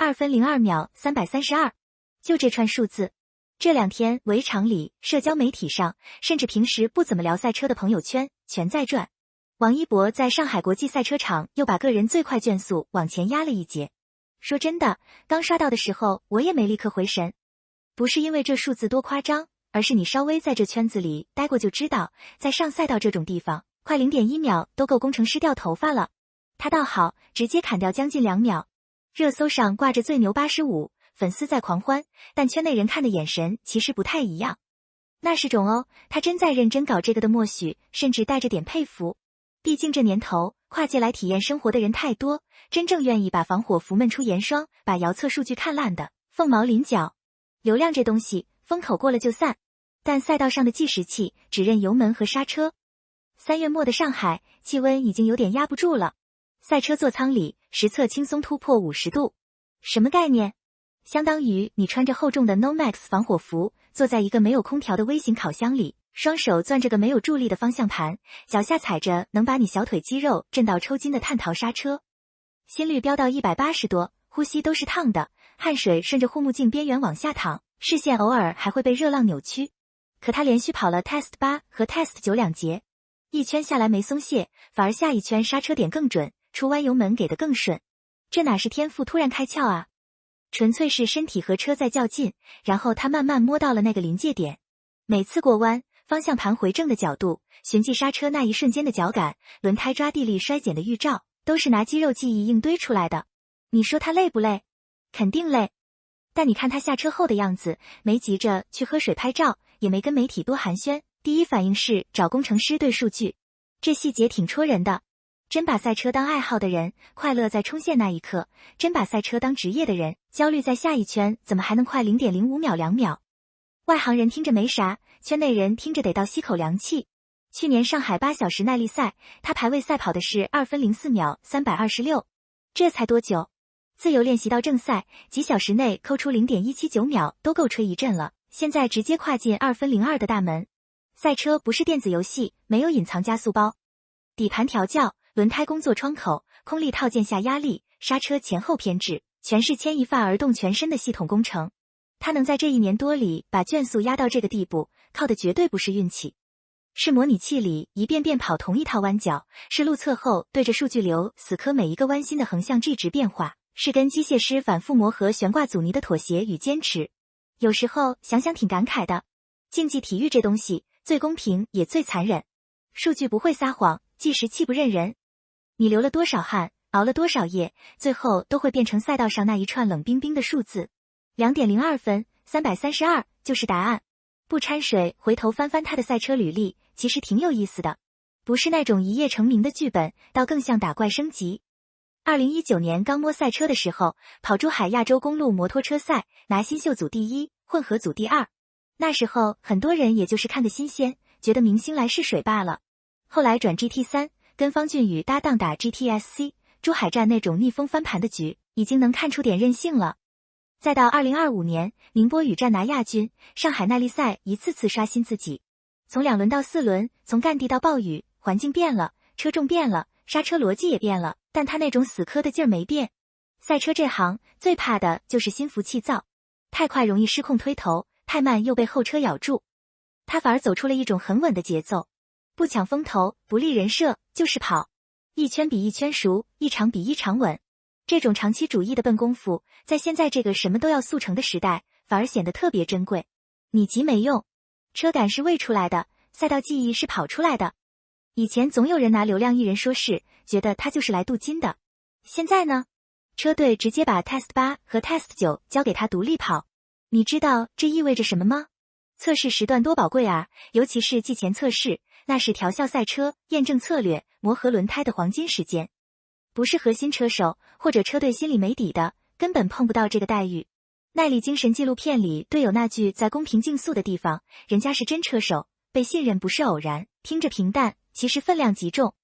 2分02秒332，就这串数字。这2天围场里、社交媒体上，甚至平时不怎么聊赛车的朋友圈，全在转。王一博在上海国际赛车场又把个人最快圈速往前压了一截。说真的，刚刷到的时候我也没立刻回神，不是因为这数字多夸张，而是你稍微在这圈子里待过就知道，在上赛道这种地方，快0.1秒都够工程师掉头发了。他倒好，直接砍掉将近2秒。热搜上挂着最牛85，粉丝在狂欢，但圈内人看的眼神其实不太一样。那是种哦，他真在认真搞这个的默许，甚至带着点佩服。毕竟这年头，跨界来体验生活的人太多，真正愿意把防火服闷出盐霜，把遥测数据看烂的，凤毛麟角。流量这东西，风口过了就散，但赛道上的计时器只认油门和刹车。3月末的上海，气温已经有点压不住了。赛车座舱里，实测轻松突破50度。什么概念？相当于你穿着厚重的 Nomex 防火服，坐在一个没有空调的微型烤箱里，双手攥着个没有助力的方向盘，脚下踩着能把你小腿肌肉震到抽筋的碳陶刹车。心率飙到180多，呼吸都是烫的，汗水顺着护目镜边缘往下淌，视线偶尔还会被热浪扭曲。可他连续跑了 Test 8和 Test 92节，一圈下来没松懈，反而下一圈刹车点更准，出弯油门给得更顺。这哪是天赋突然开窍啊，纯粹是身体和车在较劲，然后他慢慢摸到了那个临界点。每次过弯，方向盘回正的角度，循迹刹车那一瞬间的脚感，轮胎抓地力衰减的预兆，都是拿肌肉记忆硬堆出来的。你说他累不累？肯定累。但你看他下车后的样子，没急着去喝水拍照，也没跟媒体多寒暄，第一反应是找工程师对数据。这细节挺戳人的。真把赛车当爱好的人，快乐在冲线那一刻；真把赛车当职业的人，焦虑在下一圈怎么还能快0.05秒2秒。外行人听着没啥，圈内人听着得倒吸口凉气。去年上海8小时耐力赛，他排位赛跑的是2分04秒326，这才多久？自由练习到正赛，几小时内抠出0.179秒都够吹一阵了，现在直接跨进2分02的大门。赛车不是电子游戏，没有隐藏加速包。底盘调教，轮胎工作窗口，空力套件下压力，刹车前后偏置，全是牵一发而动全身的系统工程。他能在这1年多里把圈速压到这个地步，靠的绝对不是运气，是模拟器里一遍遍跑同一套弯角，是路测后对着数据流死磕每一个弯心的横向 G 值变化，是跟机械师反复磨合悬挂阻尼的妥协与坚持。有时候想想挺感慨的，竞技体育这东西最公平也最残忍，数据不会撒谎，计时器不认人。你流了多少汗，熬了多少夜，最后都会变成赛道上那一串冷冰冰的数字。2.02分332就是答案。不掺水，回头翻翻他的赛车履历，其实挺有意思的。不是那种一夜成名的剧本，倒更像打怪升级。2019年刚摸赛车的时候，跑珠海亚洲公路摩托车赛，拿新秀组第1，混合组第2。那时候很多人也就是看个新鲜，觉得明星来试水罢了。后来转 GT3，跟方俊宇搭档打 GTSC， 珠海站那种逆风翻盘的局，已经能看出点韧性了。再到2025年，宁波雨战拿亚军，上海耐力赛一次次刷新自己，从2轮到4轮，从干地到暴雨，环境变了，车重变了，刹车逻辑也变了，但他那种死磕的劲儿没变。赛车这行最怕的就是心浮气躁，太快容易失控推头，太慢又被后车咬住。他反而走出了一种很稳的节奏，不抢风头，不立人设，就是跑，一圈比一圈熟，一场比一场稳。这种长期主义的笨功夫，在现在这个什么都要速成的时代，反而显得特别珍贵。你急没用，车感是喂出来的，赛道记忆是跑出来的。以前总有人拿流量艺人说事，觉得他就是来镀金的。现在呢，车队直接把 Test 8和 Test 9交给他独立跑。你知道这意味着什么吗？测试时段多宝贵啊，尤其是季前测试，那是调校赛车、验证策略、磨合轮胎的黄金时间。不是核心车手或者车队心里没底的，根本碰不到这个待遇。耐力精神纪录片里队友那句在公平竞速的地方，人家是真车手，被信任不是偶然，听着平淡，其实分量极重。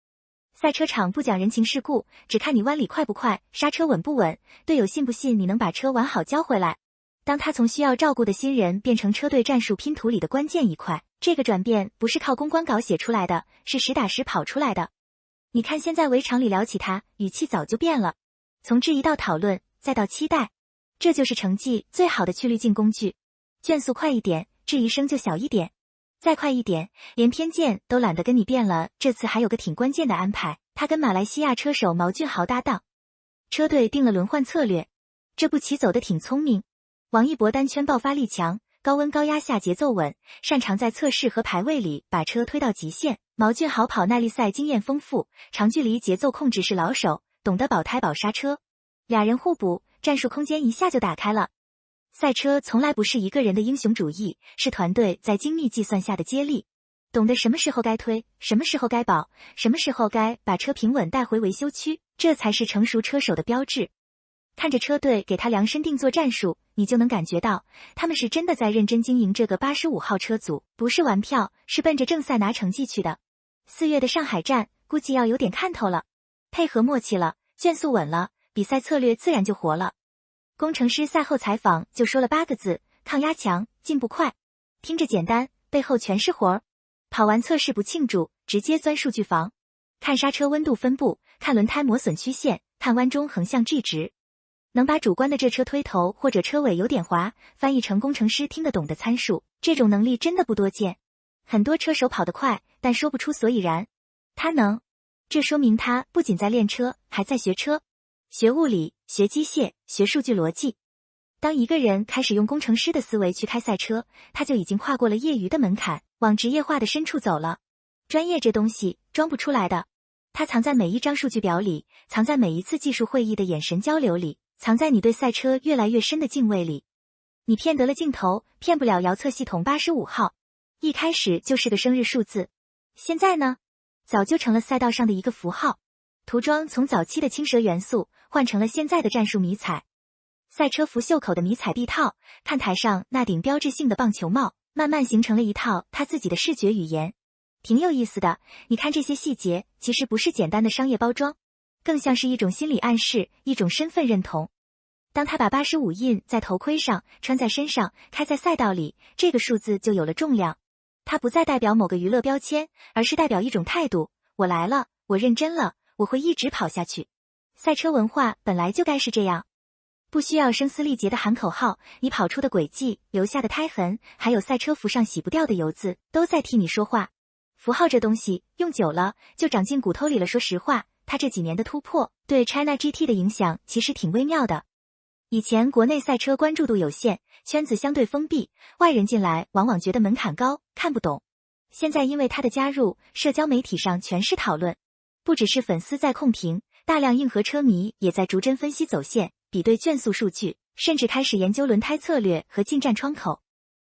赛车场不讲人情世故，只看你弯里快不快，刹车稳不稳，队友信不信你能把车完好交回来。当他从需要照顾的新人变成车队战术拼图里的关键一块，这个转变不是靠公关稿写出来的，是实打实跑出来的。你看现在围场里聊起他，语气早就变了，从质疑到讨论，再到期待。这就是成绩最好的去滤镜工具。圈速快一点，质疑声就小一点；再快一点，连偏见都懒得跟你辩了。这次还有个挺关键的安排，他跟马来西亚车手毛俊豪搭档，车队定了轮换策略。这步棋走得挺聪明。王一博单圈爆发力强，高温高压下节奏稳，擅长在测试和排位里把车推到极限。毛俊豪跑耐力赛经验丰富，长距离节奏控制是老手，懂得保胎保刹车。俩人互补，战术空间一下就打开了。赛车从来不是一个人的英雄主义，是团队在精密计算下的接力。懂得什么时候该推，什么时候该保，什么时候该把车平稳带回维修区，这才是成熟车手的标志。看着车队给他量身定做战术，你就能感觉到他们是真的在认真经营这个85号车组，不是玩票，是奔着正赛拿成绩去的。4月的上海站估计要有点看头了，配合默契了，圈速稳了，比赛策略自然就活了。工程师赛后采访就说了8个字：抗压强，进步快。听着简单，背后全是活儿。跑完测试不庆祝，直接钻数据房，看刹车温度分布，看轮胎磨损曲线，看弯中横向 G 值。能把主观的这车推头或者车尾有点滑翻译成工程师听得懂的参数，这种能力真的不多见。很多车手跑得快，但说不出所以然。他能，这说明他不仅在练车，还在学车，学物理，学机械，学数据逻辑。当一个人开始用工程师的思维去开赛车，他就已经跨过了业余的门槛，往职业化的深处走了。专业这东西装不出来的，它藏在每一张数据表里，藏在每一次技术会议的眼神交流里，藏在你对赛车越来越深的敬畏里。你骗得了镜头，骗不了遥测系统85号。一开始就是个生日数字，现在呢，早就成了赛道上的一个符号。涂装从早期的青蛇元素换成了现在的战术迷彩。赛车服袖口的迷彩臂套，看台上那顶标志性的棒球帽，慢慢形成了一套他自己的视觉语言。挺有意思的，你看这些细节，其实不是简单的商业包装，更像是一种心理暗示，一种身份认同。当他把85印在头盔上，穿在身上，开在赛道里，这个数字就有了重量。它不再代表某个娱乐标签，而是代表一种态度。我来了，我认真了，我会一直跑下去。赛车文化本来就该是这样，不需要声嘶力竭的喊口号，你跑出的轨迹，留下的胎痕，还有赛车服上洗不掉的油渍，都在替你说话。符号这东西用久了就长进骨头里了。说实话，他这几年的突破对 China GT 的影响其实挺微妙的。以前国内赛车关注度有限，圈子相对封闭，外人进来往往觉得门槛高，看不懂。现在因为他的加入，社交媒体上全是讨论，不只是粉丝在控评，大量硬核车迷也在逐帧分析走线，比对圈速数据，甚至开始研究轮胎策略和进站窗口。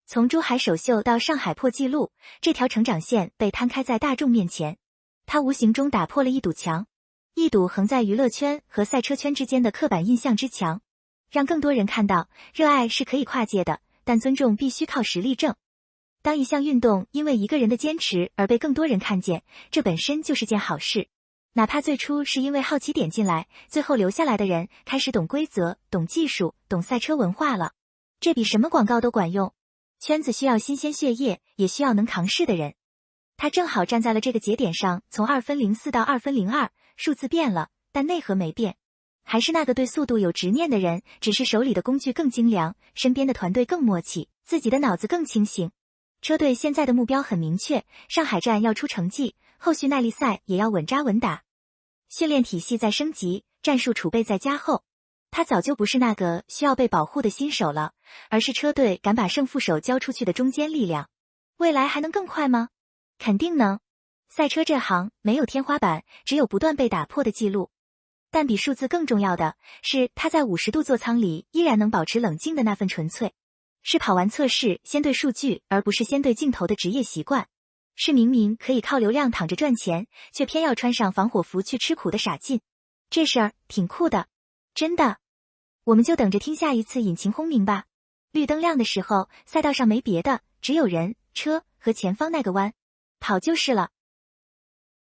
从珠海首秀到上海破纪录，这条成长线被摊开在大众面前，它无形中打破了一堵墙，一堵横在娱乐圈和赛车圈之间的刻板印象之墙，让更多人看到热爱是可以跨界的，但尊重必须靠实力证。当一项运动因为一个人的坚持而被更多人看见，这本身就是件好事。哪怕最初是因为好奇点进来，最后留下来的人开始懂规则、懂技术、懂赛车文化了，这比什么广告都管用。圈子需要新鲜血液，也需要能扛事的人。他正好站在了这个节点上，从2分04到2分02，数字变了，但内核没变。还是那个对速度有执念的人，只是手里的工具更精良，身边的团队更默契，自己的脑子更清醒。车队现在的目标很明确，上海站要出成绩，后续耐力赛也要稳扎稳打。训练体系在升级，战术储备在加厚。他早就不是那个需要被保护的新手了，而是车队敢把胜负手交出去的中坚力量。未来还能更快吗？肯定能。赛车这行没有天花板，只有不断被打破的记录。但比数字更重要的是，他在50度座舱里依然能保持冷静的那份纯粹，是跑完测试先对数据而不是先对镜头的职业习惯，是明明可以靠流量躺着赚钱，却偏要穿上防火服去吃苦的傻劲。这事儿挺酷的，真的。我们就等着听下一次引擎轰鸣吧。绿灯亮的时候，赛道上没别的，只有人、车和前方那个弯，跑就是了。